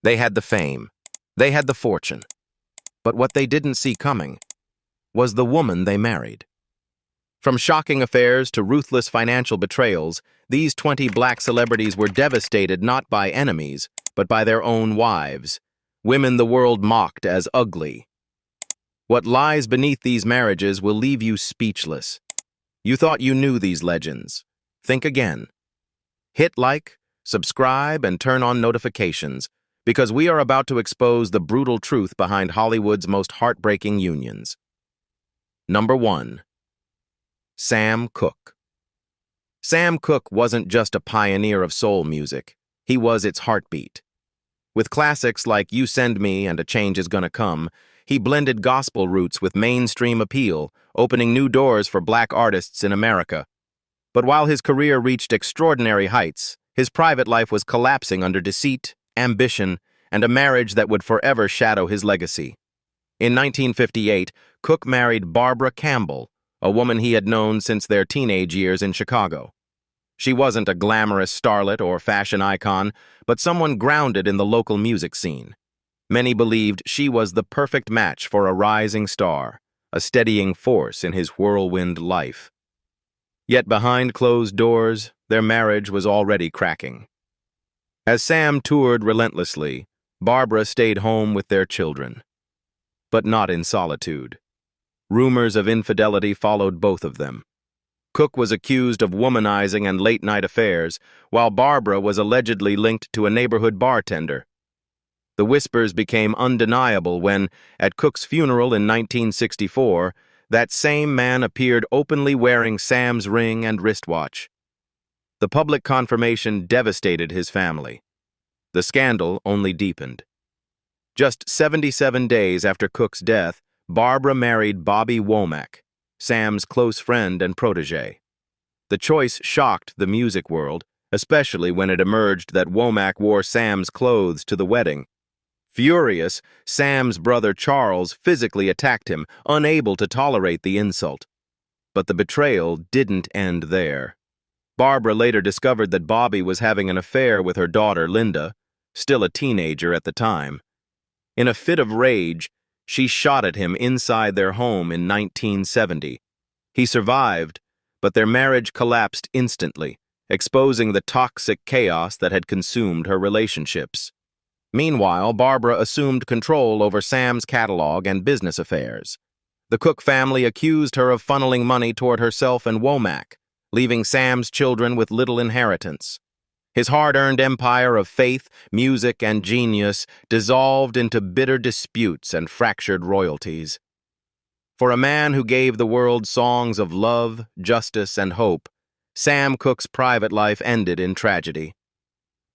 They had the fame. They had the fortune. But what they didn't see coming was the woman they married. From shocking affairs to ruthless financial betrayals, these 20 black celebrities were devastated not by enemies, but by their own wives, women the world mocked as ugly. What lies beneath these marriages will leave you speechless. You thought you knew these legends. Think again. Hit like, subscribe, and turn on notifications, because we are about to expose the brutal truth behind Hollywood's most heartbreaking unions. Number 1. Sam Cooke. Sam Cooke wasn't just a pioneer of soul music. He was its heartbeat. With classics like You Send Me and A Change Is Gonna Come, he blended gospel roots with mainstream appeal, opening new doors for black artists in America. But while his career reached extraordinary heights, his private life was collapsing under deceit, ambition, and a marriage that would forever shadow his legacy. In 1958, Cooke married Barbara Campbell, a woman he had known since their teenage years in Chicago. She wasn't a glamorous starlet or fashion icon, but someone grounded in the local music scene. Many believed she was the perfect match for a rising star, a steadying force in his whirlwind life. Yet behind closed doors, their marriage was already cracking. As Sam toured relentlessly, Barbara stayed home with their children. But not in solitude. Rumors of infidelity followed both of them. Cooke was accused of womanizing and late-night affairs, while Barbara was allegedly linked to a neighborhood bartender. The whispers became undeniable when, at Cooke's funeral in 1964, that same man appeared openly wearing Sam's ring and wristwatch. The public confirmation devastated his family. The scandal only deepened. Just 77 days after Cooke's death, Barbara married Bobby Womack, Sam's close friend and protege. The choice shocked the music world, especially when it emerged that Womack wore Sam's clothes to the wedding. Furious, Sam's brother Charles physically attacked him, unable to tolerate the insult. But the betrayal didn't end there. Barbara later discovered that Bobby was having an affair with her daughter Linda, still a teenager at the time. In a fit of rage, she shot at him inside their home in 1970. He survived, but their marriage collapsed instantly, exposing the toxic chaos that had consumed her relationships. Meanwhile, Barbara assumed control over Sam's catalog and business affairs. The Cooke family accused her of funneling money toward herself and Womack, leaving Sam's children with little inheritance. His hard-earned empire of faith, music, and genius dissolved into bitter disputes and fractured royalties. For a man who gave the world songs of love, justice, and hope, Sam Cooke's private life ended in tragedy.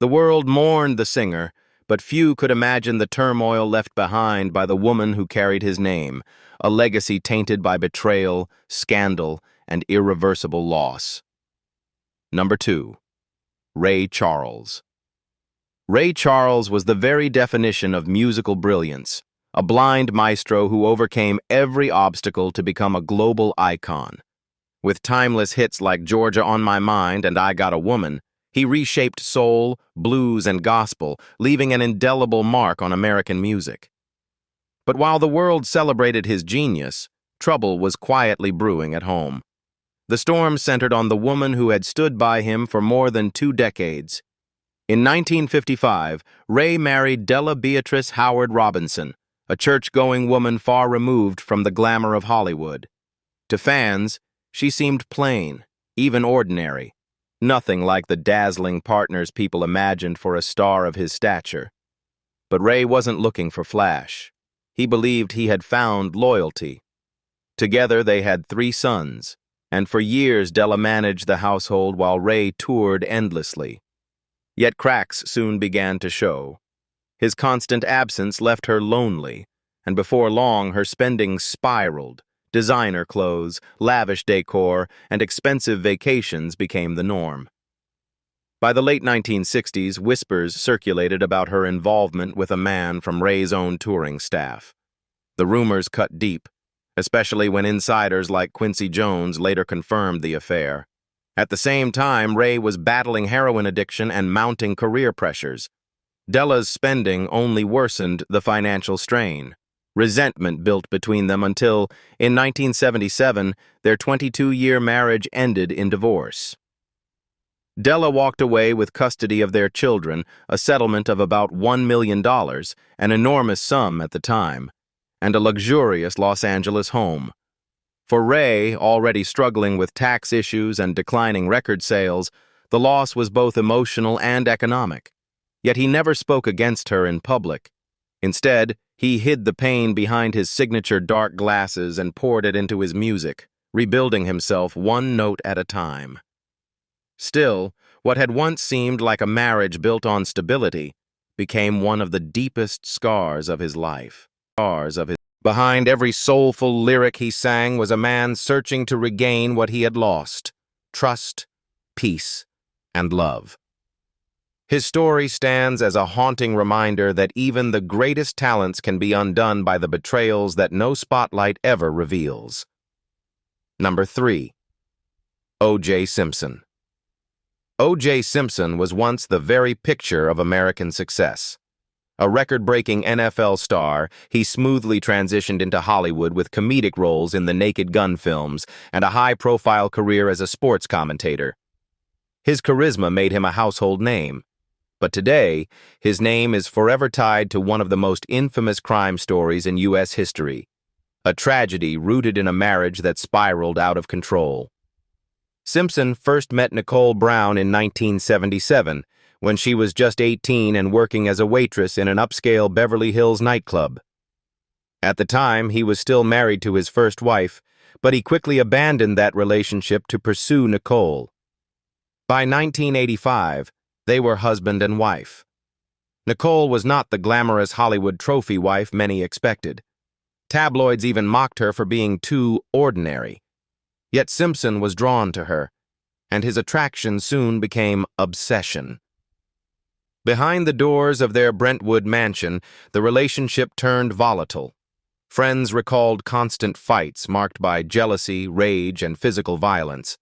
The world mourned the singer, but few could imagine the turmoil left behind by the woman who carried his name, a legacy tainted by betrayal, scandal, and irreversible loss. Number 2. Ray Charles. Ray Charles was the very definition of musical brilliance, a blind maestro who overcame every obstacle to become a global icon. With timeless hits like Georgia on My Mind and I Got a Woman, he reshaped soul, blues, and gospel, leaving an indelible mark on American music. But while the world celebrated his genius, trouble was quietly brewing at home. The storm centered on the woman who had stood by him for more than 2 decades. In 1955, Ray married Della Beatrice Howard Robinson, a church-going woman far removed from the glamour of Hollywood. To fans, she seemed plain, even ordinary, nothing like the dazzling partners people imagined for a star of his stature. But Ray wasn't looking for flash. He believed he had found loyalty. Together they had 3 sons. And for years Della managed the household while Ray toured endlessly. Yet cracks soon began to show. His constant absence left her lonely, and before long her spending spiraled. Designer clothes, lavish decor, and expensive vacations became the norm. By the late 1960s, whispers circulated about her involvement with a man from Ray's own touring staff. The rumors cut deep, especially when insiders like Quincy Jones later confirmed the affair. At the same time, Ray was battling heroin addiction and mounting career pressures. Della's spending only worsened the financial strain. Resentment built between them until, in 1977, their 22-year marriage ended in divorce. Della walked away with custody of their children, a settlement of about $1 million, an enormous sum at the time, and a luxurious Los Angeles home. For Ray, already struggling with tax issues and declining record sales, the loss was both emotional and economic. Yet he never spoke against her in public. Instead, he hid the pain behind his signature dark glasses and poured it into his music, rebuilding himself one note at a time. Still, what had once seemed like a marriage built on stability became one of the deepest scars of his life. Behind every soulful lyric he sang was a man searching to regain what he had lost: trust, peace, and love. His story stands as a haunting reminder that even the greatest talents can be undone by the betrayals that no spotlight ever reveals. Number 3. O.J. Simpson. O.J. Simpson was once the very picture of American success. A record-breaking NFL star, he smoothly transitioned into Hollywood with comedic roles in the Naked Gun films and a high-profile career as a sports commentator. His charisma made him a household name. But today, his name is forever tied to one of the most infamous crime stories in U.S. history, a tragedy rooted in a marriage that spiraled out of control. Simpson first met Nicole Brown in 1977, when she was just 18 and working as a waitress in an upscale Beverly Hills nightclub. At the time, he was still married to his first wife, but he quickly abandoned that relationship to pursue Nicole. By 1985, they were husband and wife. Nicole was not the glamorous Hollywood trophy wife many expected. Tabloids even mocked her for being too ordinary. Yet Simpson was drawn to her, and his attraction soon became obsession. Behind the doors of their Brentwood mansion, the relationship turned volatile. Friends recalled constant fights marked by jealousy, rage, and physical violence.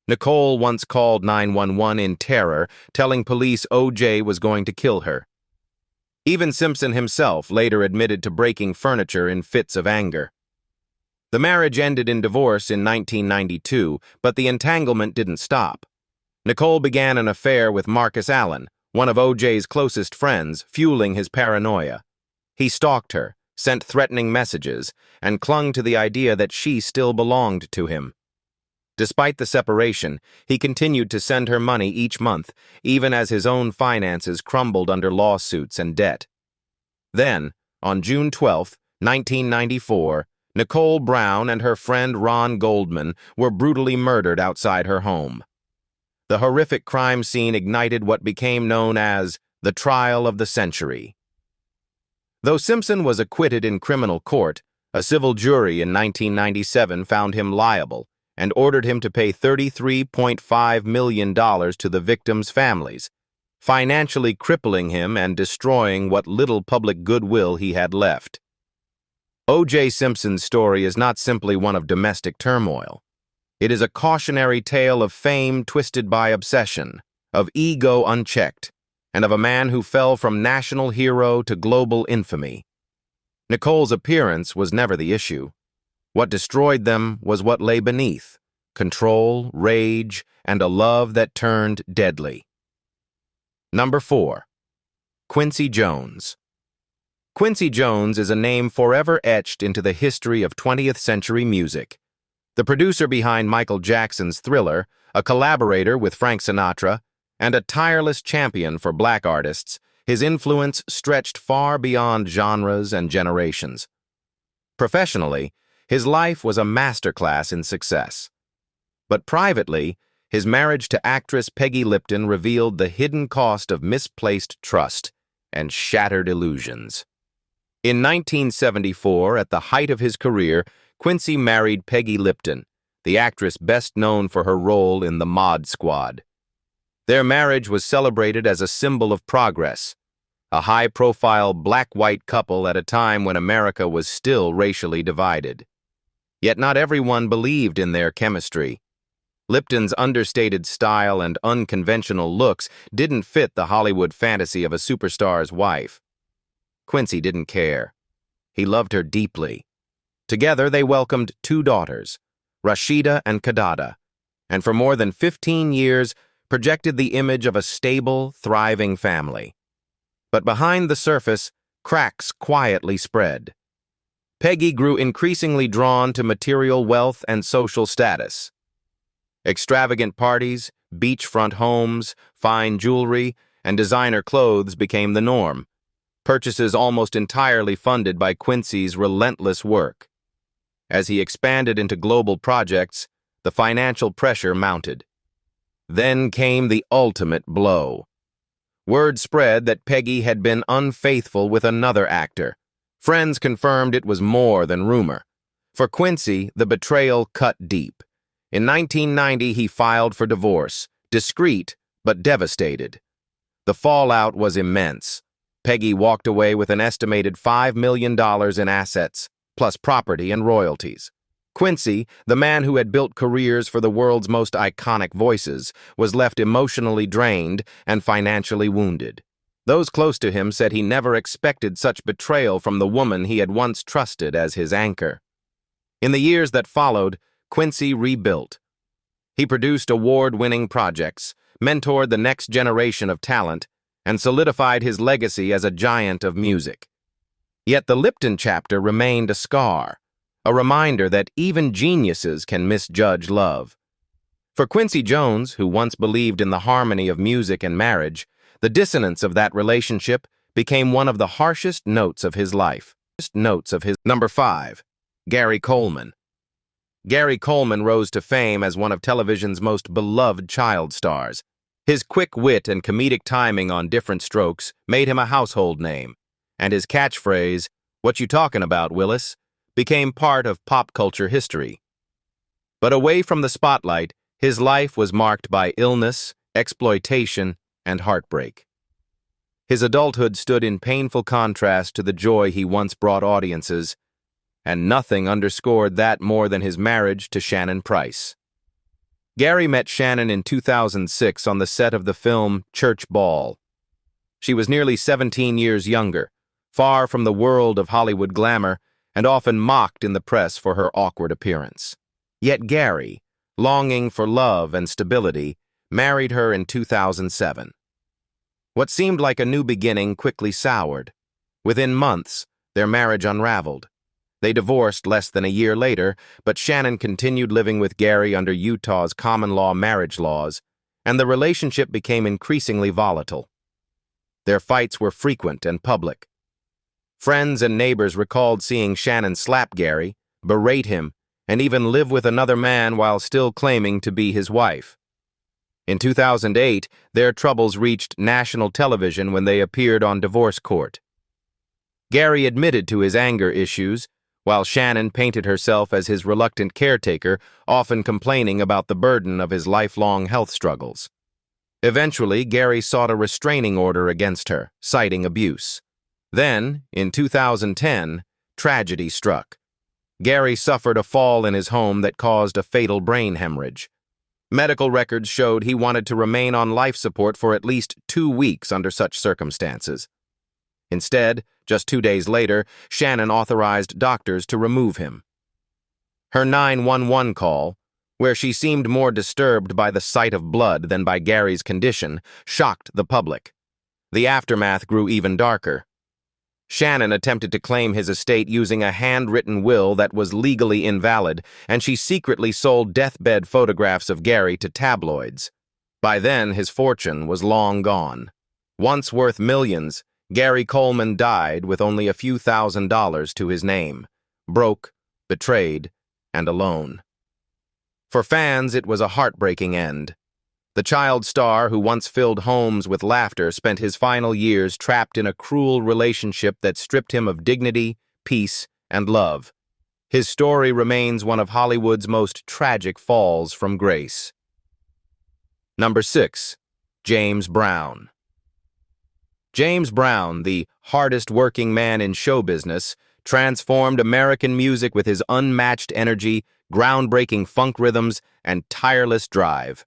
Nicole once called 911 in terror, telling police O.J. was going to kill her. Even Simpson himself later admitted to breaking furniture in fits of anger. The marriage ended in divorce in 1992, but the entanglement didn't stop. Nicole began an affair with Marcus Allen, one of O.J.'s closest friends, fueling his paranoia. He stalked her, sent threatening messages, and clung to the idea that she still belonged to him. Despite the separation, he continued to send her money each month, even as his own finances crumbled under lawsuits and debt. Then, on June 12, 1994, Nicole Brown and her friend Ron Goldman were brutally murdered outside her home. The horrific crime scene ignited what became known as the trial of the century. Though Simpson was acquitted in criminal court, a civil jury in 1997 found him liable and ordered him to pay $33.5 million to the victims' families, financially crippling him and destroying what little public goodwill he had left. O.J. Simpson's story is not simply one of domestic turmoil. It is a cautionary tale of fame twisted by obsession, of ego unchecked, and of a man who fell from national hero to global infamy. Nicole's appearance was never the issue. What destroyed them was what lay beneath: control, rage, and a love that turned deadly. Number 4. Quincy Jones. Quincy Jones is a name forever etched into the history of 20th century music. The producer behind Michael Jackson's Thriller, a collaborator with Frank Sinatra, and a tireless champion for black artists, his influence stretched far beyond genres and generations. Professionally, his life was a masterclass in success. But privately, his marriage to actress Peggy Lipton revealed the hidden cost of misplaced trust and shattered illusions. In 1974, at the height of his career, Quincy married Peggy Lipton, the actress best known for her role in The Mod Squad. Their marriage was celebrated as a symbol of progress, a high-profile black-white couple at a time when America was still racially divided. Yet not everyone believed in their chemistry. Lipton's understated style and unconventional looks didn't fit the Hollywood fantasy of a superstar's wife. Quincy didn't care. He loved her deeply. Together, they welcomed 2 daughters, Rashida and Kadada, and for more than 15 years projected the image of a stable, thriving family. But behind the surface, cracks quietly spread. Peggy grew increasingly drawn to material wealth and social status. Extravagant parties, beachfront homes, fine jewelry, and designer clothes became the norm, purchases almost entirely funded by Quincy's relentless work. As he expanded into global projects, the financial pressure mounted. Then came the ultimate blow. Word spread that Peggy had been unfaithful with another actor. Friends confirmed it was more than rumor. For Quincy, the betrayal cut deep. In 1990, he filed for divorce, discreet but devastated. The fallout was immense. Peggy walked away with an estimated $5 million in assets, plus property and royalties. Quincy, the man who had built careers for the world's most iconic voices, was left emotionally drained and financially wounded. Those close to him said he never expected such betrayal from the woman he had once trusted as his anchor. In the years that followed, Quincy rebuilt. He produced award-winning projects, mentored the next generation of talent, and solidified his legacy as a giant of music. Yet the Lipton chapter remained a scar, a reminder that even geniuses can misjudge love. For Quincy Jones, who once believed in the harmony of music and marriage, the dissonance of that relationship became one of the harshest notes of his life. Number 5. Gary Coleman. Gary Coleman rose to fame as one of television's most beloved child stars. His quick wit and comedic timing on different strokes made him a household name, and his catchphrase, "What you talking about, Willis?" became part of pop culture history. But away from the spotlight, his life was marked by illness, exploitation, and heartbreak. His adulthood stood in painful contrast to the joy he once brought audiences, and nothing underscored that more than his marriage to Shannon Price. Gary met Shannon in 2006 on the set of the film Church Ball. She was nearly 17 years younger, far from the world of Hollywood glamour, and often mocked in the press for her awkward appearance. Yet Gary, longing for love and stability, married her in 2007. What seemed like a new beginning quickly soured. Within months, their marriage unraveled. They divorced less than a year later, but Shannon continued living with Gary under Utah's common-law marriage laws, and the relationship became increasingly volatile. Their fights were frequent and public. Friends and neighbors recalled seeing Shannon slap Gary, berate him, and even live with another man while still claiming to be his wife. In 2008, their troubles reached national television when they appeared on divorce court. Gary admitted to his anger issues, while Shannon painted herself as his reluctant caretaker, often complaining about the burden of his lifelong health struggles. Eventually, Gary sought a restraining order against her, citing abuse. Then, in 2010, tragedy struck. Gary suffered a fall in his home that caused a fatal brain hemorrhage. Medical records showed he wanted to remain on life support for at least 2 weeks under such circumstances. Instead, just 2 days later, Shannon authorized doctors to remove him. Her 911 call, where she seemed more disturbed by the sight of blood than by Gary's condition, shocked the public. The aftermath grew even darker. Shannon attempted to claim his estate using a handwritten will that was legally invalid, and she secretly sold deathbed photographs of Gary to tabloids. By then, his fortune was long gone. Once worth millions, Gary Coleman died with only a few $1,000s to his name, broke, betrayed, and alone. For fans, it was a heartbreaking end. The child star who once filled homes with laughter spent his final years trapped in a cruel relationship that stripped him of dignity, peace, and love. His story remains one of Hollywood's most tragic falls from grace. Number 6. James Brown. James Brown, the hardest-working man in show business, transformed American music with his unmatched energy, groundbreaking funk rhythms, and tireless drive.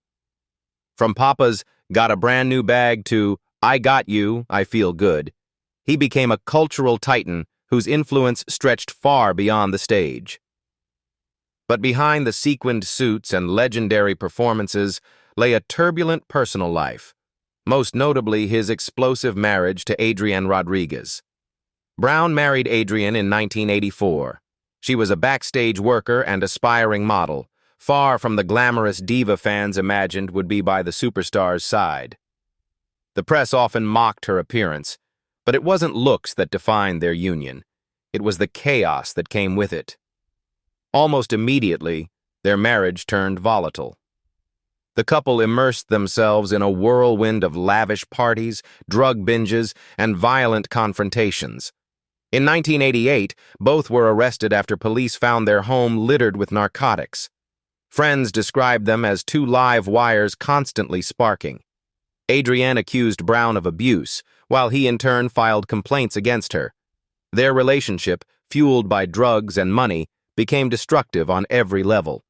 From Papa's "Got a Brand New Bag" to "I Got You, I Feel Good," he became a cultural titan whose influence stretched far beyond the stage. But behind the sequined suits and legendary performances lay a turbulent personal life, most notably his explosive marriage to Adrienne Rodriguez. Brown married Adrienne in 1984. She was a backstage worker and aspiring model, far from the glamorous diva fans imagined would be by the superstar's side. The press often mocked her appearance, but it wasn't looks that defined their union. It was the chaos that came with it. Almost immediately, their marriage turned volatile. The couple immersed themselves in a whirlwind of lavish parties, drug binges, and violent confrontations. In 1988, both were arrested after police found their home littered with narcotics. Friends described them as two live wires constantly sparking. Adrienne accused Brown of abuse, while he in turn filed complaints against her. Their relationship, fueled by drugs and money, became destructive on every level.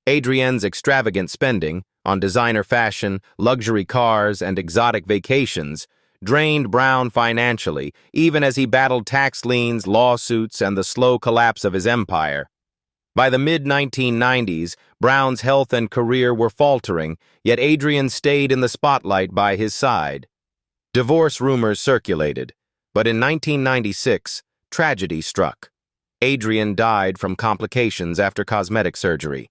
Adrienne's extravagant spending on designer fashion, luxury cars, and exotic vacations drained Brown financially, even as he battled tax liens, lawsuits, and the slow collapse of his empire. By the mid-1990s, Brown's health and career were faltering, yet Adrienne stayed in the spotlight by his side. Divorce rumors circulated, but in 1996, tragedy struck. Adrienne died from complications after cosmetic surgery.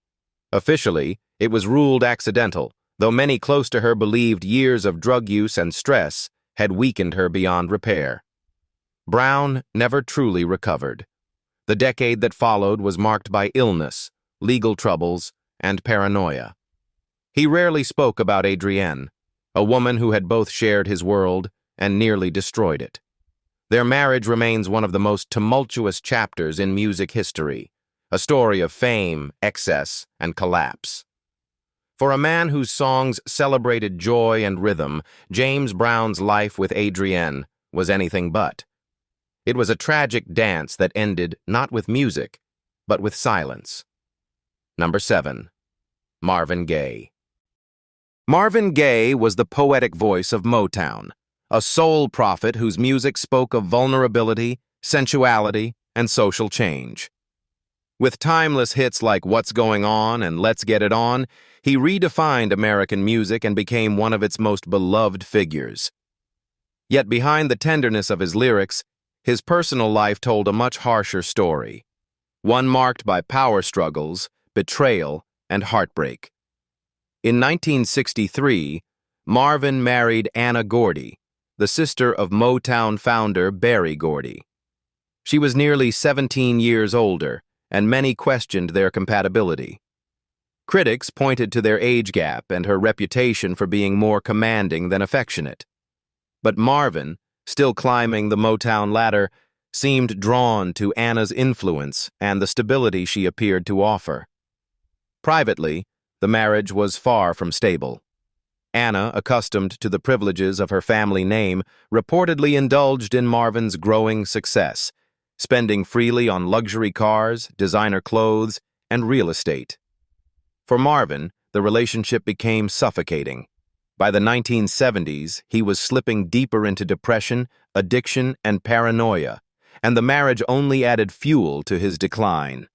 Officially, it was ruled accidental, though many close to her believed years of drug use and stress had weakened her beyond repair. Brown never truly recovered. The decade that followed was marked by illness, legal troubles, and paranoia. He rarely spoke about Adrienne, a woman who had both shared his world and nearly destroyed it. Their marriage remains one of the most tumultuous chapters in music history, a story of fame, excess, and collapse. For a man whose songs celebrated joy and rhythm, James Brown's life with Adrienne was anything but. It was a tragic dance that ended not with music, but with silence. Number 7. Marvin Gaye. Marvin Gaye was the poetic voice of Motown, a soul prophet whose music spoke of vulnerability, sensuality, and social change. With timeless hits like What's Going On and Let's Get It On, he redefined American music and became one of its most beloved figures. Yet behind the tenderness of his lyrics, his personal life told a much harsher story, one marked by power struggles, betrayal, and heartbreak. In 1963, Marvin married Anna Gordy, the sister of Motown founder Berry Gordy. She was nearly 17 years older, and many questioned their compatibility. Critics pointed to their age gap and her reputation for being more commanding than affectionate. But Marvin, still climbing the Motown ladder, seemed drawn to Anna's influence and the stability she appeared to offer. Privately, the marriage was far from stable. Anna, accustomed to the privileges of her family name, reportedly indulged in Marvin's growing success, spending freely on luxury cars, designer clothes, and real estate. For Marvin, the relationship became suffocating. By the 1970s, he was slipping deeper into depression, addiction, and paranoia, and the marriage only added fuel to his decline.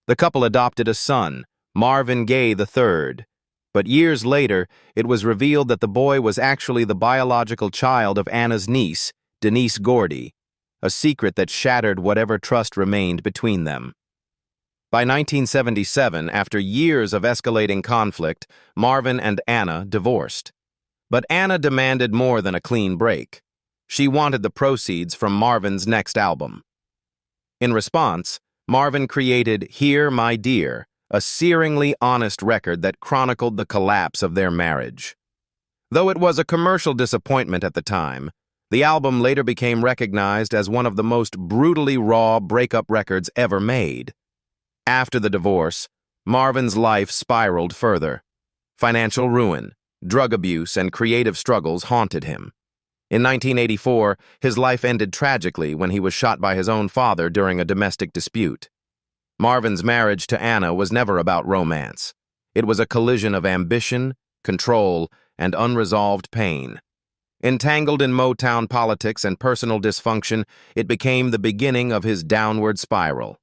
The couple adopted a son, Marvin Gaye III, but years later, it was revealed that the boy was actually the biological child of Anna's niece, Denise Gordy, a secret that shattered whatever trust remained between them. By 1977, after years of escalating conflict, Marvin and Anna divorced. But Anna demanded more than a clean break. She wanted the proceeds from Marvin's next album. In response, Marvin created Here, My Dear, a searingly honest record that chronicled the collapse of their marriage. Though it was a commercial disappointment at the time, the album later became recognized as one of the most brutally raw breakup records ever made. After the divorce, Marvin's life spiraled further. Financial ruin, drug abuse, and creative struggles haunted him. In 1984, his life ended tragically when he was shot by his own father during a domestic dispute. Marvin's marriage to Anna was never about romance. It was a collision of ambition, control, and unresolved pain. Entangled in Motown politics and personal dysfunction, it became the beginning of his downward spiral.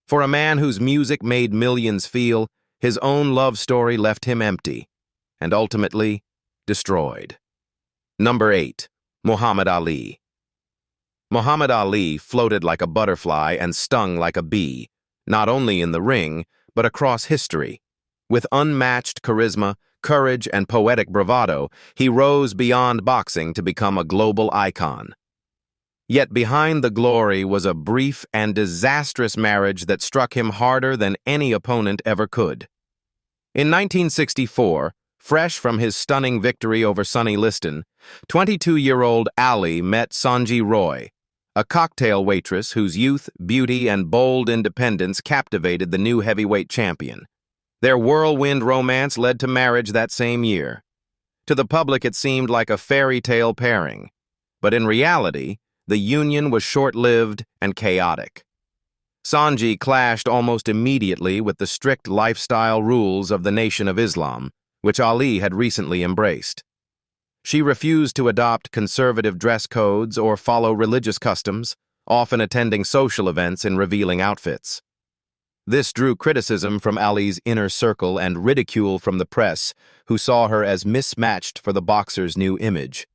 For a man whose music made millions feel, his own love story left him empty, and ultimately destroyed. Number 8. Muhammad Ali. Muhammad Ali floated like a butterfly and stung like a bee, not only in the ring, but across history. With unmatched charisma, courage, and poetic bravado, he rose beyond boxing to become a global icon. Yet behind the glory was a brief and disastrous marriage that struck him harder than any opponent ever could. In 1964, fresh from his stunning victory over Sonny Liston, 22-year-old Ali met Sanjay Roy, a cocktail waitress whose youth, beauty, and bold independence captivated the new heavyweight champion. Their whirlwind romance led to marriage that same year. To the public, it seemed like a fairy tale pairing, but in reality, the union was short-lived and chaotic. Sanjay clashed almost immediately with the strict lifestyle rules of the Nation of Islam, which Ali had recently embraced. She refused to adopt conservative dress codes or follow religious customs, often attending social events in revealing outfits. This drew criticism from Ali's inner circle and ridicule from the press, who saw her as mismatched for the boxer's new image.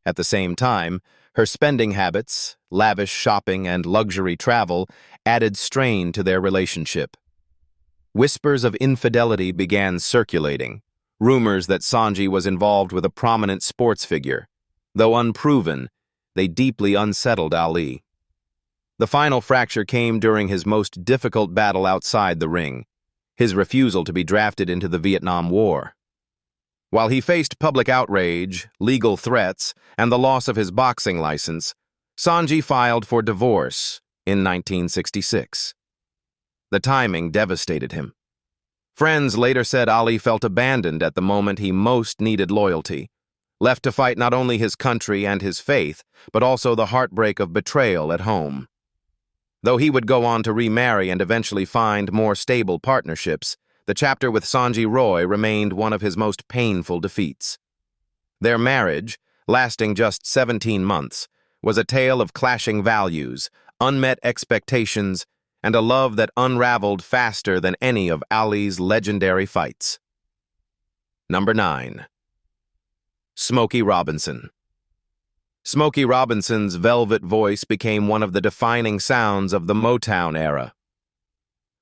At the same time, her spending habits, lavish shopping, and luxury travel added strain to their relationship. Whispers of infidelity began circulating, rumors that Sanjay was involved with a prominent sports figure. Though unproven, they deeply unsettled Ali. The final fracture came during his most difficult battle outside the ring, his refusal to be drafted into the Vietnam War. While he faced public outrage, legal threats, and the loss of his boxing license, Sanjay filed for divorce in 1966. The timing devastated him. Friends later said Ali felt abandoned at the moment he most needed loyalty, left to fight not only his country and his faith, but also the heartbreak of betrayal at home. Though he would go on to remarry and eventually find more stable partnerships, the chapter with Sanjay Roy remained one of his most painful defeats. Their marriage, lasting just 17 months, was a tale of clashing values, unmet expectations, and a love that unraveled faster than any of Ali's legendary fights. Number 9. Smokey Robinson. Smokey Robinson's velvet voice became one of the defining sounds of the Motown era.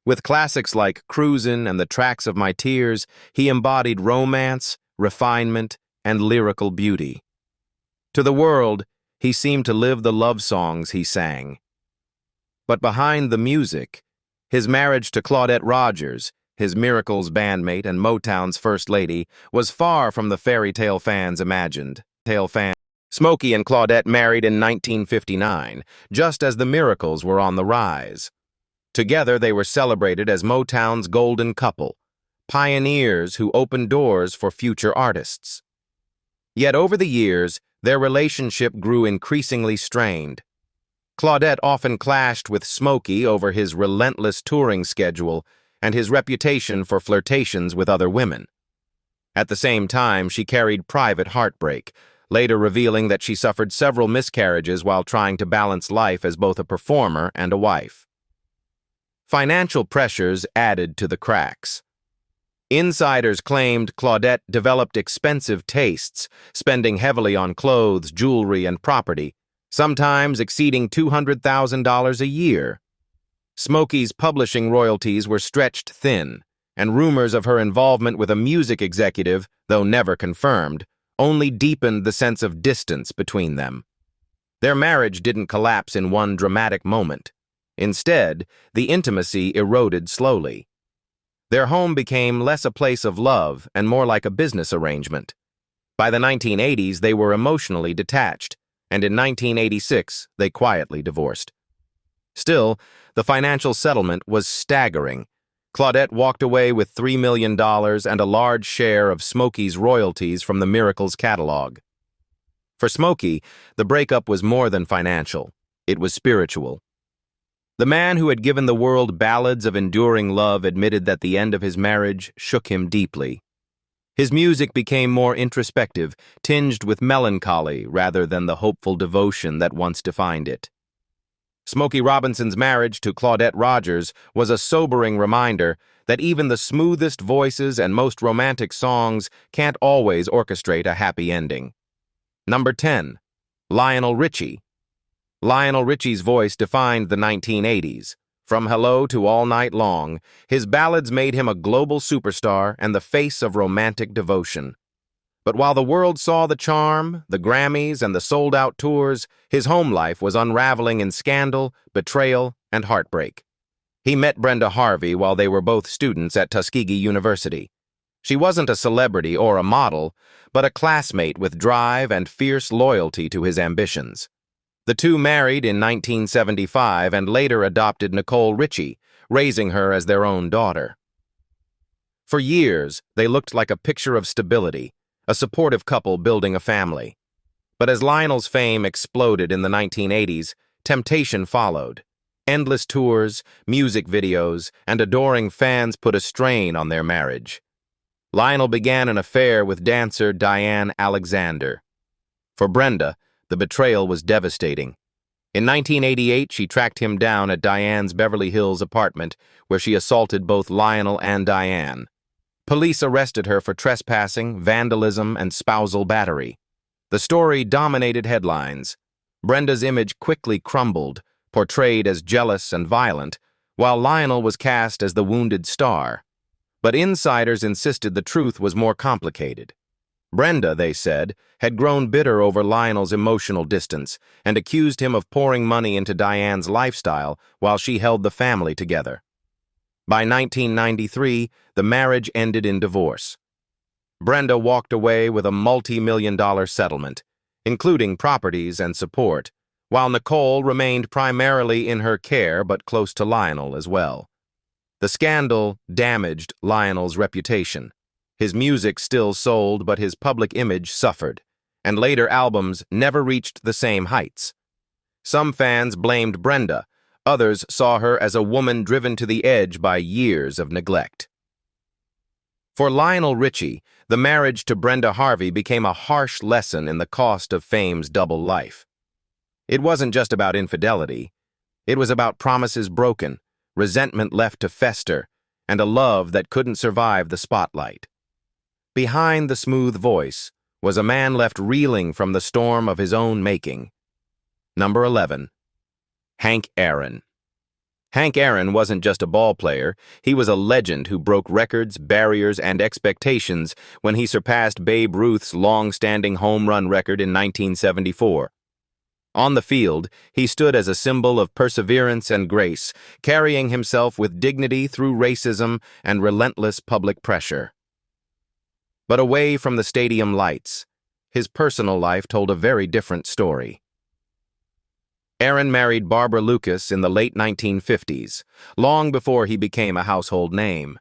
With classics like Cruisin' and The Tracks of My Tears, he embodied romance, refinement, and lyrical beauty. To the world, he seemed to live the love songs he sang. But behind the music, his marriage to Claudette Rogers, his Miracles bandmate and Motown's first lady, was far from the fairy tale fans imagined. Smokey and Claudette married in 1959, just as the Miracles were on the rise. Together, they were celebrated as Motown's golden couple, pioneers who opened doors for future artists. Yet over the years, their relationship grew increasingly strained. Claudette often clashed with Smokey over his relentless touring schedule and his reputation for flirtations with other women. At the same time, she carried private heartbreak, later revealing that she suffered several miscarriages while trying to balance life as both a performer and a wife. Financial pressures added to the cracks. Insiders claimed Claudette developed expensive tastes, spending heavily on clothes, jewelry, and property, sometimes exceeding $200,000 a year. Smokey's publishing royalties were stretched thin, and rumors of her involvement with a music executive, though never confirmed, only deepened the sense of distance between them. Their marriage didn't collapse in one dramatic moment. Instead, the intimacy eroded slowly. Their home became less a place of love and more like a business arrangement. By the 1980s, they were emotionally detached, and in 1986, they quietly divorced. Still, the financial settlement was staggering. Claudette walked away with $3 million and a large share of Smokey's royalties from the Miracles catalog. For Smokey, the breakup was more than financial. It was spiritual. The man who had given the world ballads of enduring love admitted that the end of his marriage shook him deeply. His music became more introspective, tinged with melancholy rather than the hopeful devotion that once defined it. Smokey Robinson's marriage to Claudette Rogers was a sobering reminder that even the smoothest voices and most romantic songs can't always orchestrate a happy ending. Number 10. Lionel Richie. Lionel Richie's voice defined the 1980s. From Hello to All Night Long, his ballads made him a global superstar and the face of romantic devotion. But while the world saw the charm, the Grammys, and the sold-out tours, his home life was unraveling in scandal, betrayal, and heartbreak. He met Brenda Harvey while they were both students at Tuskegee University. She wasn't a celebrity or a model, but a classmate with drive and fierce loyalty to his ambitions. The two married in 1975 and later adopted Nicole Richie, raising her as their own daughter. For years, they looked like a picture of stability, a supportive couple building a family. But as Lionel's fame exploded in the 1980s, temptation followed. Endless tours, music videos, and adoring fans put a strain on their marriage. Lionel began an affair with dancer Diane Alexander. For Brenda, the betrayal was devastating. In 1988, she tracked him down at Diane's Beverly Hills apartment, where she assaulted both Lionel and Diane. Police arrested her for trespassing, vandalism, and spousal battery. The story dominated headlines. Brenda's image quickly crumbled, portrayed as jealous and violent, while Lionel was cast as the wounded star. But insiders insisted the truth was more complicated. Brenda, they said, had grown bitter over Lionel's emotional distance and accused him of pouring money into Diane's lifestyle while she held the family together. By 1993, the marriage ended in divorce. Brenda walked away with a multi-million-dollar settlement, including properties and support, while Nicole remained primarily in her care but close to Lionel as well. The scandal damaged Lionel's reputation. His music still sold, but his public image suffered, and later albums never reached the same heights. Some fans blamed Brenda. Others saw her as a woman driven to the edge by years of neglect. For Lionel Richie, the marriage to Brenda Harvey became a harsh lesson in the cost of fame's double life. It wasn't just about infidelity. It was about promises broken, resentment left to fester, and a love that couldn't survive the spotlight. Behind the smooth voice was a man left reeling from the storm of his own making. Number 11. Hank Aaron. Hank Aaron wasn't just a ball player, he was a legend who broke records, barriers, and expectations when he surpassed Babe Ruth's long-standing home run record in 1974. On the field, he stood as a symbol of perseverance and grace, carrying himself with dignity through racism and relentless public pressure. But away from the stadium lights, his personal life told a very different story. Aaron married Barbara Lucas in the late 1950s, long before he became a household name.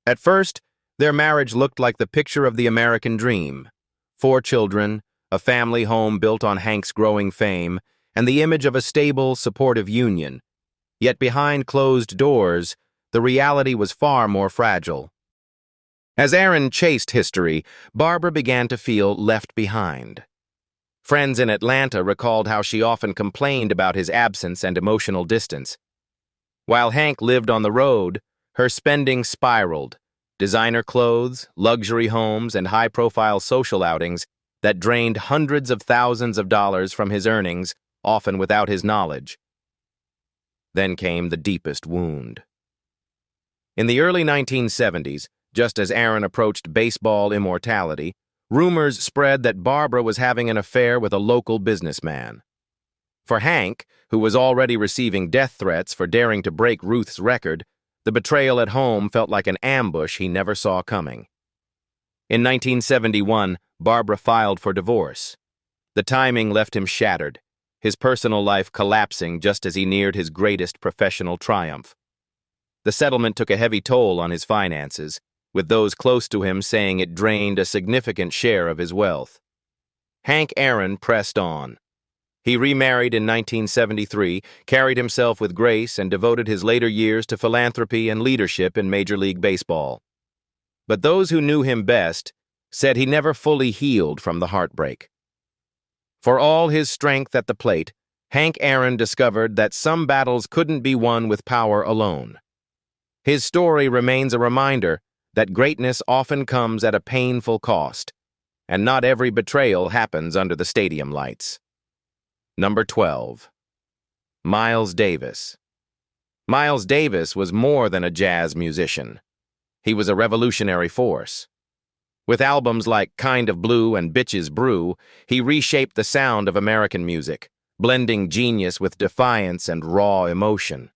At first, their marriage looked like the picture of the American dream. 4 children, a family home built on Hank's growing fame, and the image of a stable, supportive union. Yet behind closed doors, the reality was far more fragile. As Aaron chased history, Barbara began to feel left behind. Friends in Atlanta recalled how she often complained about his absence and emotional distance. While Hank lived on the road, her spending spiraled. Designer clothes, luxury homes, and high-profile social outings that drained hundreds of thousands of dollars from his earnings, often without his knowledge. Then came the deepest wound. In the early 1970s, just as Aaron approached baseball immortality, rumors spread that Barbara was having an affair with a local businessman. For Hank, who was already receiving death threats for daring to break Ruth's record, the betrayal at home felt like an ambush he never saw coming. In 1971, Barbara filed for divorce. The timing left him shattered, his personal life collapsing just as he neared his greatest professional triumph. The settlement took a heavy toll on his finances, with those close to him saying it drained a significant share of his wealth. Hank Aaron pressed on. He remarried in 1973, carried himself with grace, and devoted his later years to philanthropy and leadership in Major League Baseball. But those who knew him best said he never fully healed from the heartbreak. For all his strength at the plate, Hank Aaron discovered that some battles couldn't be won with power alone. His story remains a reminder that greatness often comes at a painful cost, and not every betrayal happens under the stadium lights. Number 12. Miles Davis. Miles Davis was more than a jazz musician. He was a revolutionary force. With albums like Kind of Blue and Bitches Brew, he reshaped the sound of American music, blending genius with defiance and raw emotion.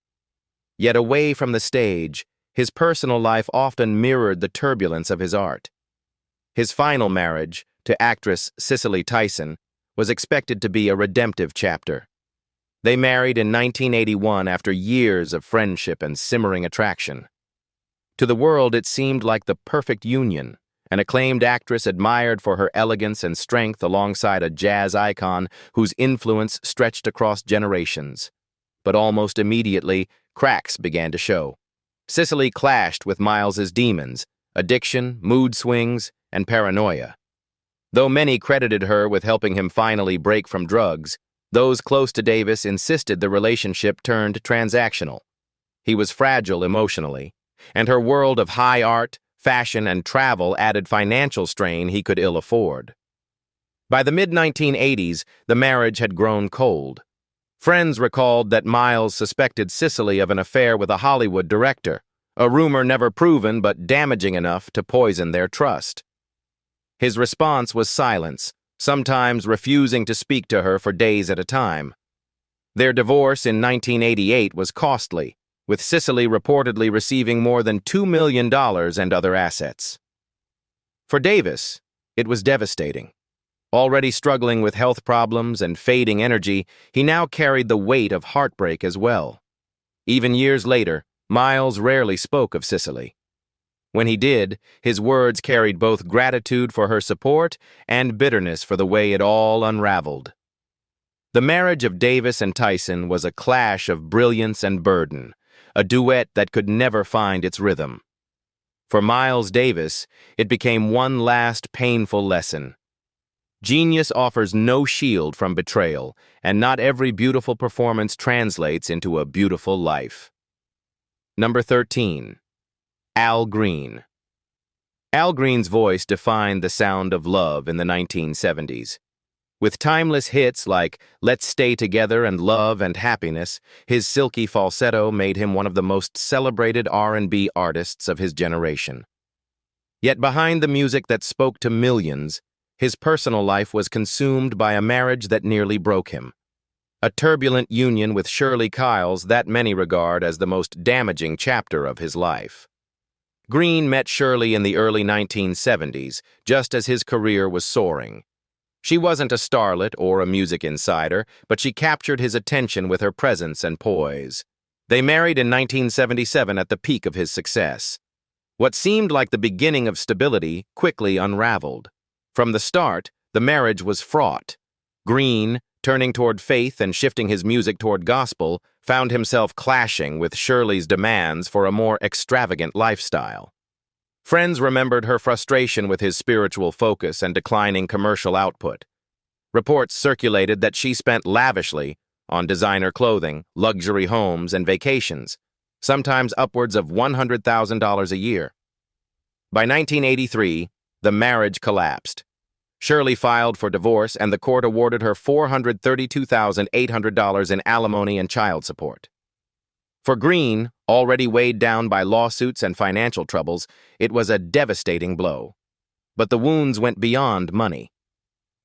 Yet away from the stage, his personal life often mirrored the turbulence of his art. His final marriage, to actress Cicely Tyson, was expected to be a redemptive chapter. They married in 1981 after years of friendship and simmering attraction. To the world, it seemed like the perfect union, an acclaimed actress admired for her elegance and strength alongside a jazz icon whose influence stretched across generations. But almost immediately, cracks began to show. Cicely clashed with Miles's demons, addiction, mood swings, and paranoia. Though many credited her with helping him finally break from drugs, those close to Davis insisted the relationship turned transactional. He was fragile emotionally, and her world of high art, fashion, and travel added financial strain he could ill afford. By the mid-1980s, the marriage had grown cold. Friends recalled that Miles suspected Cicely of an affair with a Hollywood director, a rumor never proven but damaging enough to poison their trust. His response was silence, sometimes refusing to speak to her for days at a time. Their divorce in 1988 was costly, with Cicely reportedly receiving more than $2 million and other assets. For Davis, it was devastating. Already struggling with health problems and fading energy, he now carried the weight of heartbreak as well. Even years later, Miles rarely spoke of Cicely. When he did, his words carried both gratitude for her support and bitterness for the way it all unraveled. The marriage of Davis and Tyson was a clash of brilliance and burden, a duet that could never find its rhythm. For Miles Davis, it became one last painful lesson. Genius offers no shield from betrayal, and not every beautiful performance translates into a beautiful life. Number 13. Al Green. Al Green's voice defined the sound of love in the 1970s. With timeless hits like Let's Stay Together and Love and Happiness, his silky falsetto made him one of the most celebrated R&B artists of his generation. Yet behind the music that spoke to millions, his personal life was consumed by a marriage that nearly broke him. A turbulent union with Shirley Kiles that many regard as the most damaging chapter of his life. Green met Shirley in the early 1970s, just as his career was soaring. She wasn't a starlet or a music insider, but she captured his attention with her presence and poise. They married in 1977 at the peak of his success. What seemed like the beginning of stability quickly unraveled. From the start, the marriage was fraught. Green, turning toward faith and shifting his music toward gospel, found himself clashing with Shirley's demands for a more extravagant lifestyle. Friends remembered her frustration with his spiritual focus and declining commercial output. Reports circulated that she spent lavishly on designer clothing, luxury homes, and vacations, sometimes upwards of $100,000 a year. By 1983, the marriage collapsed. Shirley filed for divorce, and the court awarded her $432,800 in alimony and child support. For Green, already weighed down by lawsuits and financial troubles, it was a devastating blow. But the wounds went beyond money.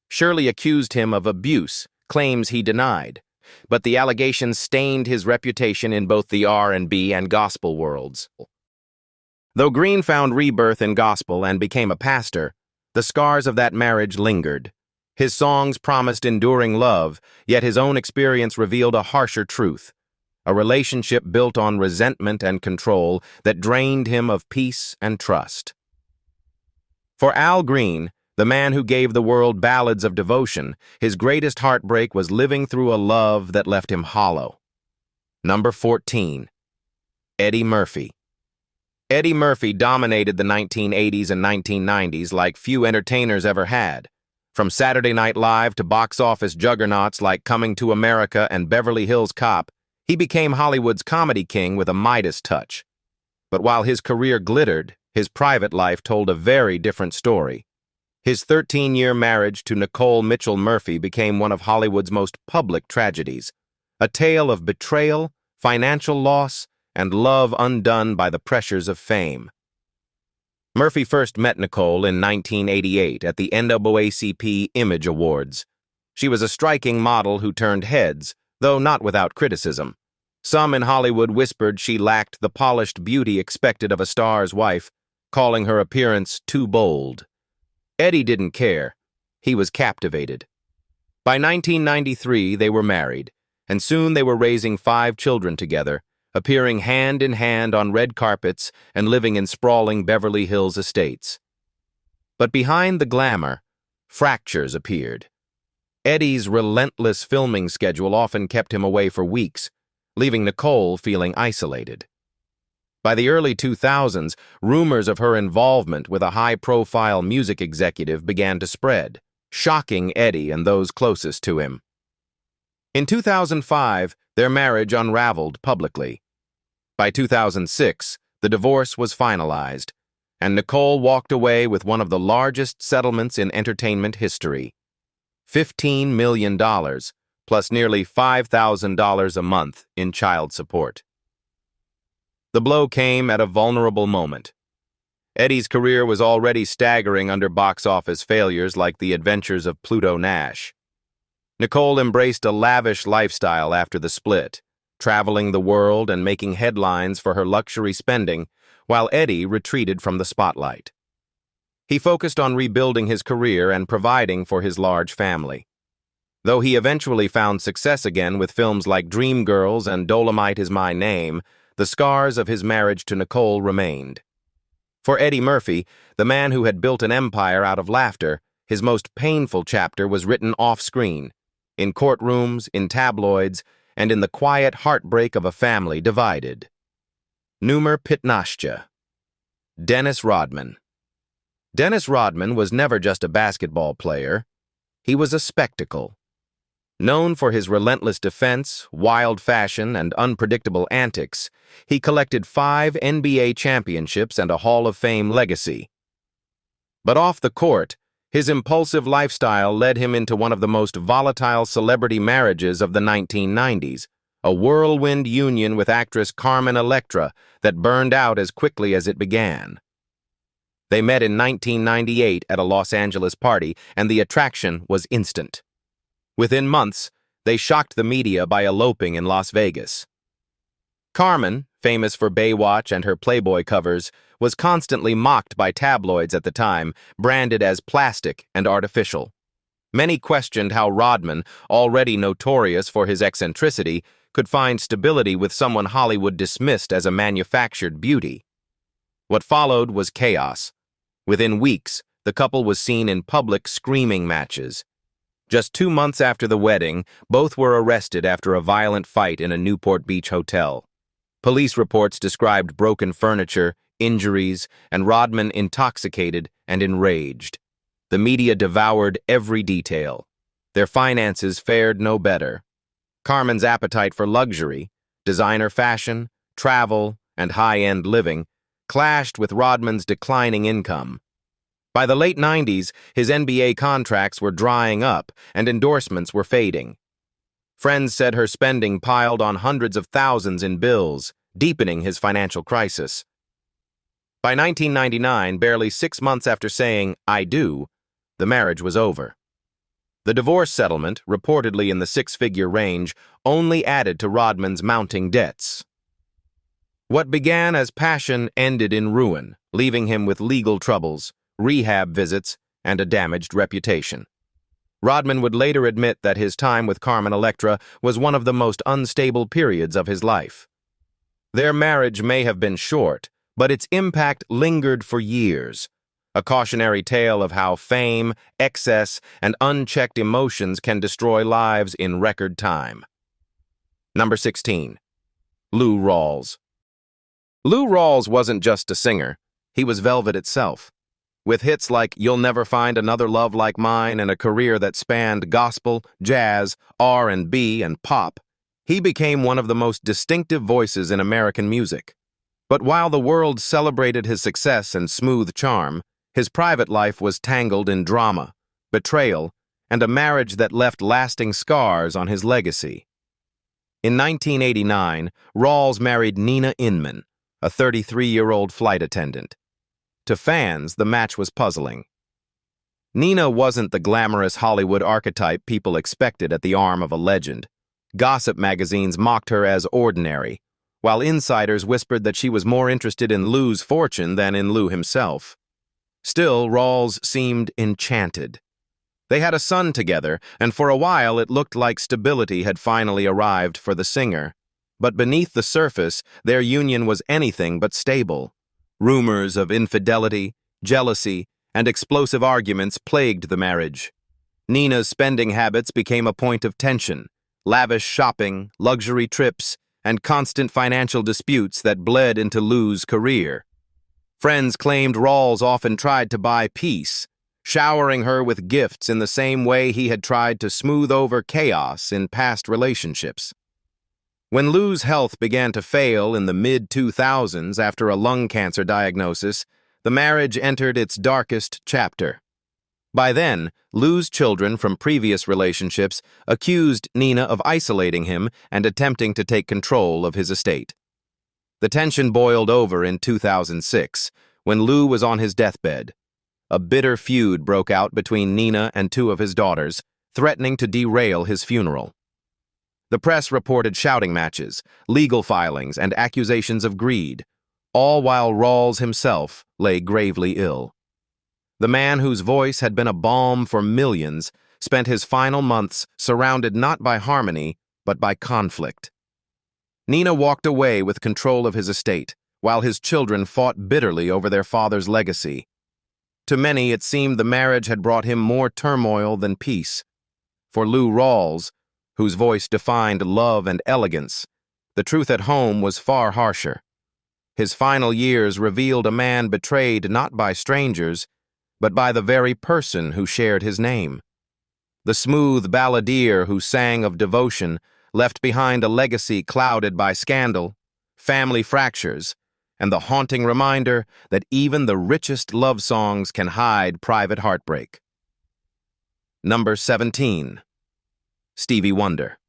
Shirley accused him of abuse, claims he denied, but the allegations stained his reputation in both the R&B and gospel worlds. Though Green found rebirth in gospel and became a pastor, the scars of that marriage lingered. His songs promised enduring love, yet his own experience revealed a harsher truth. A relationship built on resentment and control that drained him of peace and trust. For Al Green, The man who gave the world ballads of devotion, his greatest heartbreak was living through a love that left him hollow. Number 14. Eddie Murphy. Eddie Murphy dominated the 1980s and 1990s like few entertainers ever had. From Saturday Night Live to box office juggernauts like Coming to America and Beverly Hills Cop, he became Hollywood's comedy king with a Midas touch. But while his career glittered, his private life told a very different story. His 13-year marriage to Nicole Mitchell Murphy became one of Hollywood's most public tragedies, a tale of betrayal, financial loss, and love undone by the pressures of fame. Murphy first met Nicole in 1988 at the NAACP Image Awards. She was a striking model who turned heads, though not without criticism. Some in Hollywood whispered she lacked the polished beauty expected of a star's wife, calling her appearance too bold. Eddie didn't care. He was captivated. By 1993, they were married, and soon they were raising 5 children together, appearing hand in hand on red carpets and living in sprawling Beverly Hills estates. But behind the glamour, fractures appeared. Eddie's relentless filming schedule often kept him away for weeks, leaving Nicole feeling isolated. By the early 2000s, rumors of her involvement with a high-profile music executive began to spread, shocking Eddie and those closest to him. In 2005, their marriage unraveled publicly. By 2006, the divorce was finalized, and Nicole walked away with one of the largest settlements in entertainment history. $15 million, plus nearly $5,000 a month in child support. The blow came at a vulnerable moment. Eddie's career was already staggering under box office failures like The Adventures of Pluto Nash. Nicole embraced a lavish lifestyle after the split, traveling the world and making headlines for her luxury spending, while Eddie retreated from the spotlight. He focused on rebuilding his career and providing for his large family. Though he eventually found success again with films like Dreamgirls and Dolomite Is My Name, the scars of his marriage to Nicole remained. For Eddie Murphy, the man who had built an empire out of laughter, his most painful chapter was written off-screen, in courtrooms, in tabloids, and in the quiet heartbreak of a family divided. Numer Pitnashtcha. Dennis Rodman. Dennis Rodman was never just a basketball player. He was a spectacle. Known for his relentless defense, wild fashion, and unpredictable antics, he collected 5 NBA championships and a Hall of Fame legacy. But off the court, his impulsive lifestyle led him into one of the most volatile celebrity marriages of the 1990s, a whirlwind union with actress Carmen Electra that burned out as quickly as it began. They met in 1998 at a Los Angeles party, and the attraction was instant. Within months, they shocked the media by eloping in Las Vegas. Carmen, famous for Baywatch and her Playboy covers, was constantly mocked by tabloids at the time, branded as plastic and artificial. Many questioned how Rodman, already notorious for his eccentricity, could find stability with someone Hollywood dismissed as a manufactured beauty. What followed was chaos. Within weeks, the couple was seen in public screaming matches. Just 2 months after the wedding, both were arrested after a violent fight in a Newport Beach hotel. Police reports described broken furniture, injuries, and Rodman intoxicated and enraged. The media devoured every detail. Their finances fared no better. Carmen's appetite for luxury, designer fashion, travel, and high-end living clashed with Rodman's declining income. By the late 90s, his NBA contracts were drying up and endorsements were fading. Friends said her spending piled on hundreds of thousands in bills, deepening his financial crisis. By 1999, barely 6 months after saying, "I do," the marriage was over. The divorce settlement, reportedly in the 6-figure range, only added to Rodman's mounting debts. What began as passion ended in ruin, leaving him with legal troubles, rehab visits, and a damaged reputation. Rodman would later admit that his time with Carmen Electra was one of the most unstable periods of his life. Their marriage may have been short, but its impact lingered for years. a cautionary tale of how fame, excess, and unchecked emotions can destroy lives in record time. Number 16. Lou Rawls. Lou Rawls wasn't just a singer, he was velvet itself. With hits like You'll Never Find Another Love Like Mine and a career that spanned gospel, jazz, R&B, and pop, he became one of the most distinctive voices in American music. But while the world celebrated his success and smooth charm, his private life was tangled in drama, betrayal, and a marriage that left lasting scars on his legacy. In 1989, Rawls married Nina Inman, a 33-year-old flight attendant. To fans, the match was puzzling. Nina wasn't the glamorous Hollywood archetype people expected at the arm of a legend. Gossip magazines mocked her as ordinary, while insiders whispered that she was more interested in Lou's fortune than in Lou himself. Still, Rawls seemed enchanted. They had a son together, and for a while it looked like stability had finally arrived for the singer. But beneath the surface, their union was anything but stable. Rumors of infidelity, jealousy, and explosive arguments plagued the marriage. Nina's spending habits became a point of tension. Lavish shopping, luxury trips, and constant financial disputes that bled into Lou's career. Friends claimed Rawls often tried to buy peace, showering her with gifts in the same way he had tried to smooth over chaos in past relationships. When Lou's health began to fail in the mid-2000s after a lung cancer diagnosis, the marriage entered its darkest chapter. By then, Lou's children from previous relationships accused Nina of isolating him and attempting to take control of his estate. The tension boiled over in 2006, when Lou was on his deathbed. A bitter feud broke out between Nina and two of his daughters, threatening to derail his funeral. The press reported shouting matches, legal filings, and accusations of greed, all while Rawls himself lay gravely ill. The man whose voice had been a balm for millions spent his final months surrounded not by harmony, but by conflict. Nina walked away with control of his estate, while his children fought bitterly over their father's legacy. To many, it seemed the marriage had brought him more turmoil than peace. For Lou Rawls, whose voice defined love and elegance, the truth at home was far harsher. His final years revealed a man betrayed not by strangers, but by the very person who shared his name. The smooth balladeer who sang of devotion left behind a legacy clouded by scandal, family fractures, and the haunting reminder that even the richest love songs can hide private heartbreak. Number 17. Stevie Wonder.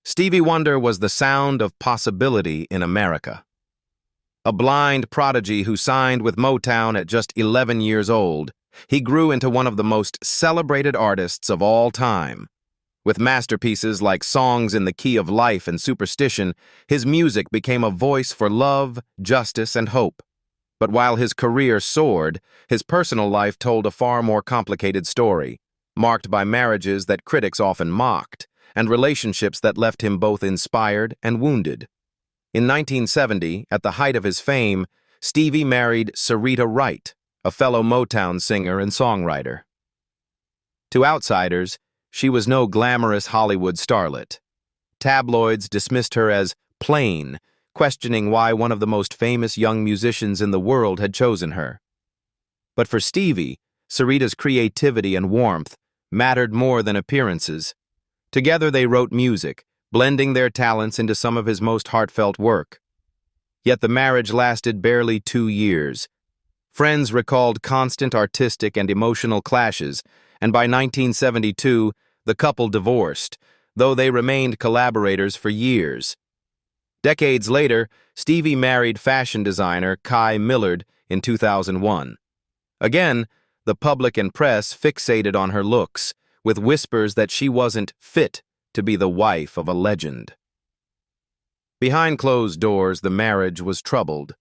Stevie Wonder was the sound of possibility in America. A blind prodigy who signed with Motown at just 11 years old, he grew into one of the most celebrated artists of all time. With masterpieces like Songs in the Key of Life and Superstition, his music became a voice for love, justice, and hope. But while his career soared, his personal life told a far more complicated story, marked by marriages that critics often mocked, and relationships that left him both inspired and wounded. In 1970, at the height of his fame, Stevie married Syreeta Wright, a fellow Motown singer and songwriter. To outsiders, she was no glamorous Hollywood starlet. Tabloids dismissed her as plain, questioning why one of the most famous young musicians in the world had chosen her. But for Stevie, Syreeta's creativity and warmth mattered more than appearances. Together they wrote music, blending their talents into some of his most heartfelt work. Yet the marriage lasted barely 2 years. Friends recalled constant artistic and emotional clashes, and by 1972, the couple divorced, though they remained collaborators for years. Decades later, Stevie married fashion designer Kai Millard in 2001. Again, the public and press fixated on her looks, with whispers that she wasn't fit to be the wife of a legend. Behind closed doors, the marriage was troubled.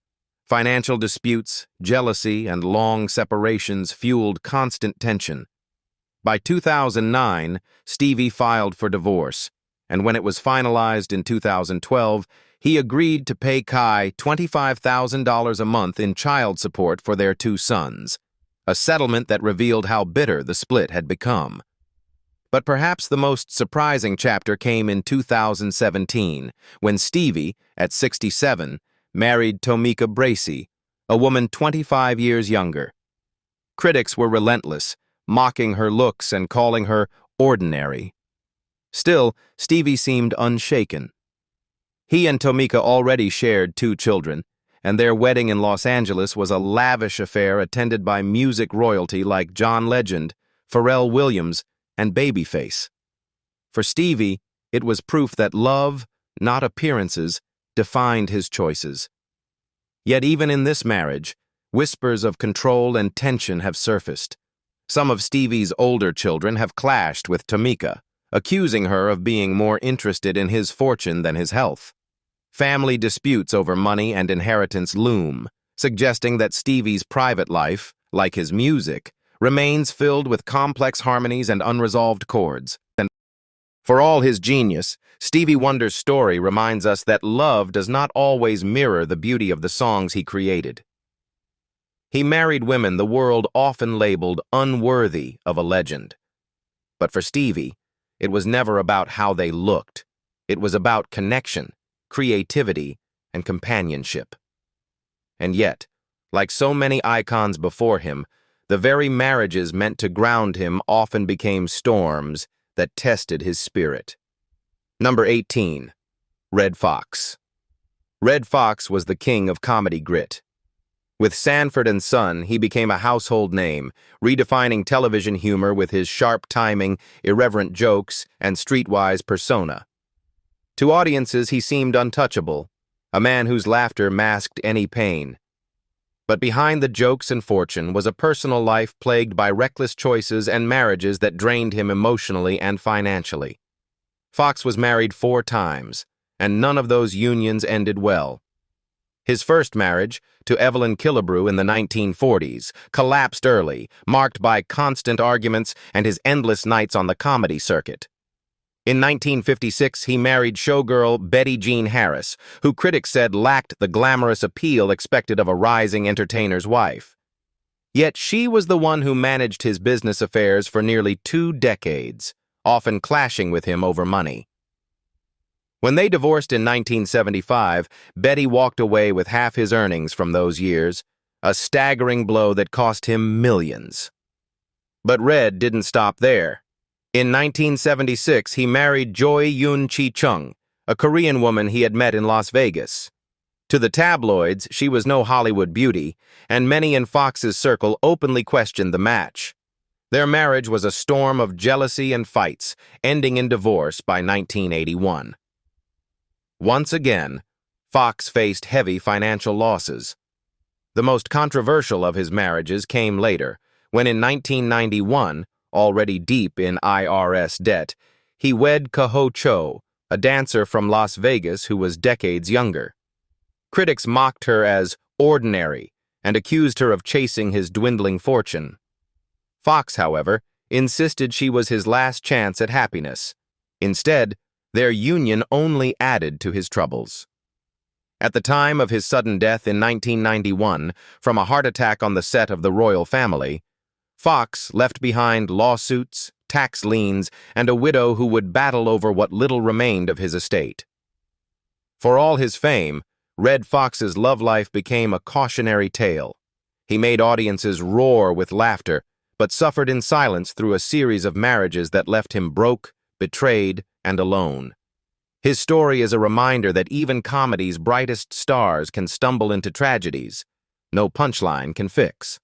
Financial disputes, jealousy, and long separations fueled constant tension. By 2009, Stevie filed for divorce, and when it was finalized in 2012, he agreed to pay Kai $25,000 a month in child support for their two sons, a settlement that revealed how bitter the split had become. But perhaps the most surprising chapter came in 2017, when Stevie, at 67, married Tomeeka Bracey, a woman 25 years younger. Critics were relentless, mocking her looks and calling her ordinary. Still, Stevie seemed unshaken. He and Tomeeka already shared two children, and their wedding in Los Angeles was a lavish affair attended by music royalty like John Legend, Pharrell Williams, and Babyface. For Stevie, it was proof that love, not appearances, defined his choices. Yet even in this marriage, whispers of control and tension have surfaced. Some of Stevie's older children have clashed with Tomeeka, accusing her of being more interested in his fortune than his health. Family disputes over money and inheritance loom, suggesting that Stevie's private life, like his music, remains filled with complex harmonies and unresolved chords. And for all his genius, Stevie Wonder's story reminds us that love does not always mirror the beauty of the songs he created. He married women the world often labeled unworthy of a legend. But for Stevie, it was never about how they looked. It was about connection, creativity, and companionship. And yet, like so many icons before him, the very marriages meant to ground him often became storms that tested his spirit. Number 18. Redd Foxx. Redd Foxx was the king of comedy grit. With Sanford and Son, he became a household name, redefining television humor with his sharp timing, irreverent jokes, and streetwise persona. To audiences, he seemed untouchable, a man whose laughter masked any pain. But behind the jokes and fortune was a personal life plagued by reckless choices and marriages that drained him emotionally and financially. Foxx was married 4 times, and none of those unions ended well. His first marriage, to Evelyn Killebrew in the 1940s, collapsed early, marked by constant arguments and his endless nights on the comedy circuit. In 1956, he married showgirl Betty Jean Harris, who critics said lacked the glamorous appeal expected of a rising entertainer's wife. Yet she was the one who managed his business affairs for nearly 2 decades, often clashing with him over money. When they divorced in 1975, Betty walked away with half his earnings from those years, a staggering blow that cost him millions. But Redd didn't stop there. In 1976, he married Joy Yoon Chi-chung, a Korean woman he had met in Las Vegas. To the tabloids, she was no Hollywood beauty, and many in Foxx's circle openly questioned the match. Their marriage was a storm of jealousy and fights, ending in divorce by 1981. Once again, Foxx faced heavy financial losses. The most controversial of his marriages came later, when in 1991, already deep in IRS debt, he wed Kaho Cho, a dancer from Las Vegas who was decades younger. Critics mocked her as ordinary and accused her of chasing his dwindling fortune. Foxx, however, insisted she was his last chance at happiness. Instead, their union only added to his troubles. At the time of his sudden death in 1991, from a heart attack on the set of The Royal Family, Foxx left behind lawsuits, tax liens, and a widow who would battle over what little remained of his estate. For all his fame, Redd Foxx's love life became a cautionary tale. He made audiences roar with laughter, but suffered in silence through a series of marriages that left him broke, betrayed, and alone. His story is a reminder that even comedy's brightest stars can stumble into tragedies no punchline can fix.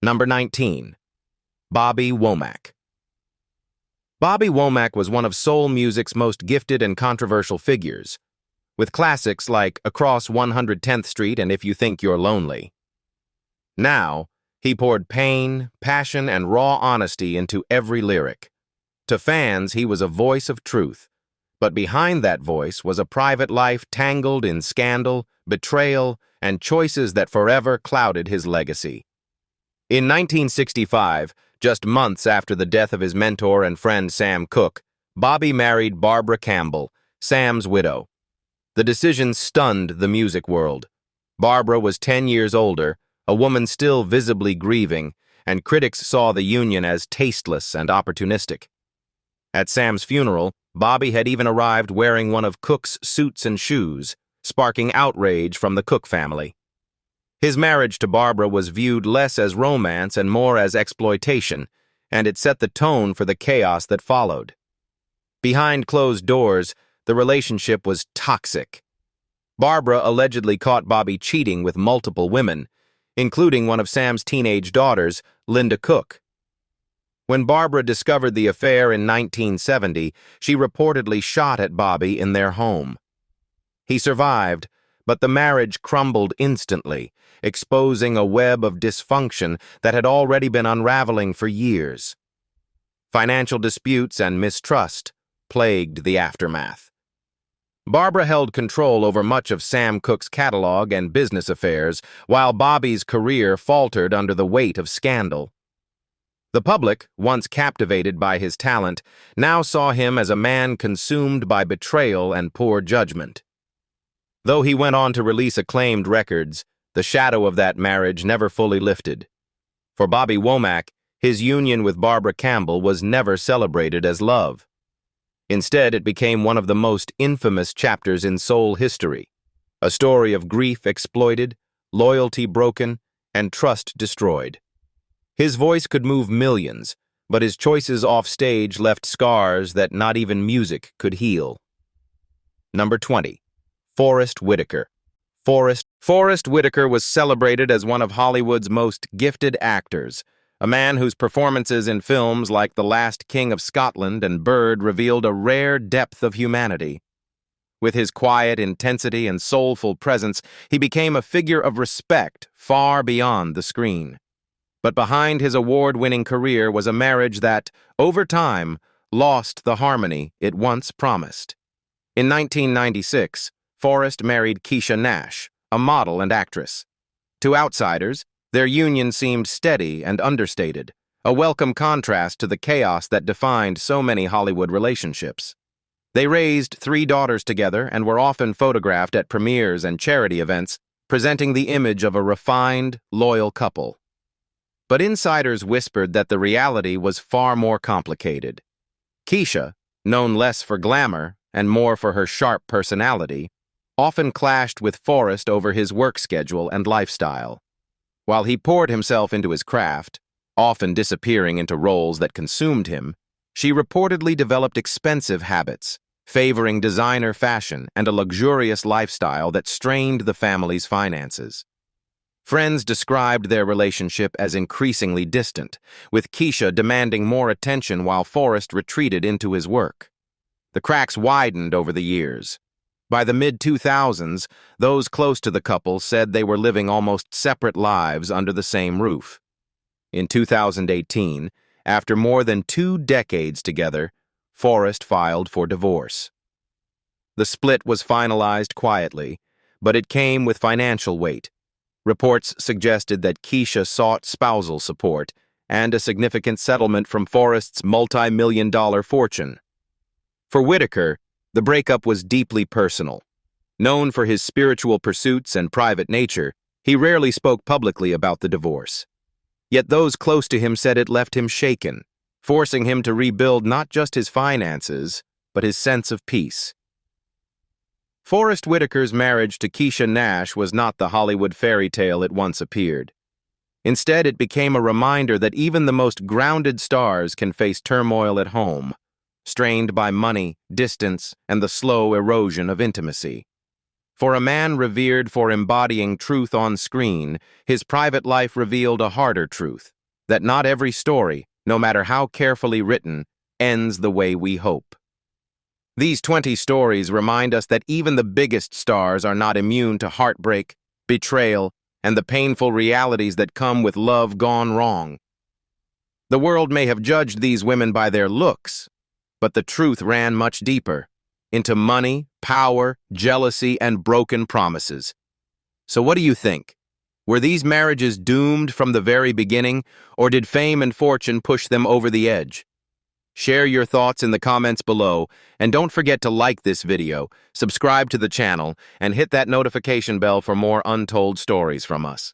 Number 19. Bobby Womack. Bobby Womack was one of soul music's most gifted and controversial figures, with classics like Across 110th Street and If You Think You're Lonely. Now, he poured pain, passion, and raw honesty into every lyric. To fans, he was a voice of truth, but behind that voice was a private life tangled in scandal, betrayal, and choices that forever clouded his legacy. In 1965, just months after the death of his mentor and friend Sam Cooke, Bobby married Barbara Campbell, Sam's widow. The decision stunned the music world. Barbara was 10 years older, a woman still visibly grieving, and critics saw the union as tasteless and opportunistic. At Sam's funeral, Bobby had even arrived wearing one of Cooke's suits and shoes, sparking outrage from the Cooke family. His marriage to Barbara was viewed less as romance and more as exploitation, and it set the tone for the chaos that followed. Behind closed doors, the relationship was toxic. Barbara allegedly caught Bobby cheating with multiple women, including one of Sam's teenage daughters, Linda Cooke. When Barbara discovered the affair in 1970, she reportedly shot at Bobby in their home. He survived, but the marriage crumbled instantly, exposing a web of dysfunction that had already been unraveling for years. Financial disputes and mistrust plagued the aftermath. Barbara held control over much of Sam Cooke's catalog and business affairs, while Bobby's career faltered under the weight of scandal. The public, once captivated by his talent, now saw him as a man consumed by betrayal and poor judgment. Though he went on to release acclaimed records, the shadow of that marriage never fully lifted. For Bobby Womack, his union with Barbara Campbell was never celebrated as love. Instead, it became one of the most infamous chapters in soul history, a story of grief exploited, loyalty broken, and trust destroyed. His voice could move millions, but his choices off stage left scars that not even music could heal. Number 20. Forest Whitaker. Forest Whitaker was celebrated as one of Hollywood's most gifted actors, a man whose performances in films like The Last King of Scotland and Bird revealed a rare depth of humanity. With his quiet intensity and soulful presence, he became a figure of respect far beyond the screen. But behind his award-winning career was a marriage that, over time, lost the harmony it once promised. In 1996, Forrest married Keisha Nash, a model and actress. To outsiders, their union seemed steady and understated, a welcome contrast to the chaos that defined so many Hollywood relationships. They raised 3 daughters together and were often photographed at premieres and charity events, presenting the image of a refined, loyal couple. But insiders whispered that the reality was far more complicated. Keisha, known less for glamour and more for her sharp personality, often clashed with Forrest over his work schedule and lifestyle. While he poured himself into his craft, often disappearing into roles that consumed him, she reportedly developed expensive habits, favoring designer fashion and a luxurious lifestyle that strained the family's finances. Friends described their relationship as increasingly distant, with Keisha demanding more attention while Forrest retreated into his work. The cracks widened over the years. By the mid-2000s, those close to the couple said they were living almost separate lives under the same roof. In 2018, after more than 2 decades together, Forrest filed for divorce. The split was finalized quietly, but it came with financial weight. Reports suggested that Keisha sought spousal support and a significant settlement from Forrest's multi-million-dollar fortune. For Whitaker, the breakup was deeply personal. Known for his spiritual pursuits and private nature, he rarely spoke publicly about the divorce. Yet those close to him said it left him shaken, forcing him to rebuild not just his finances, but his sense of peace. Forest Whitaker's marriage to Keisha Nash was not the Hollywood fairy tale it once appeared. Instead, it became a reminder that even the most grounded stars can face turmoil at home, strained by money, distance, and the slow erosion of intimacy. For a man revered for embodying truth on screen, his private life revealed a harder truth, that not every story, no matter how carefully written, ends the way we hope. These 20 stories remind us that even the biggest stars are not immune to heartbreak, betrayal, and the painful realities that come with love gone wrong. The world may have judged these women by their looks, but the truth ran much deeper, into money, power, jealousy, and broken promises. So what do you think? Were these marriages doomed from the very beginning, or did fame and fortune push them over the edge? Share your thoughts in the comments below, and don't forget to like this video, subscribe to the channel, and hit that notification bell for more untold stories from us.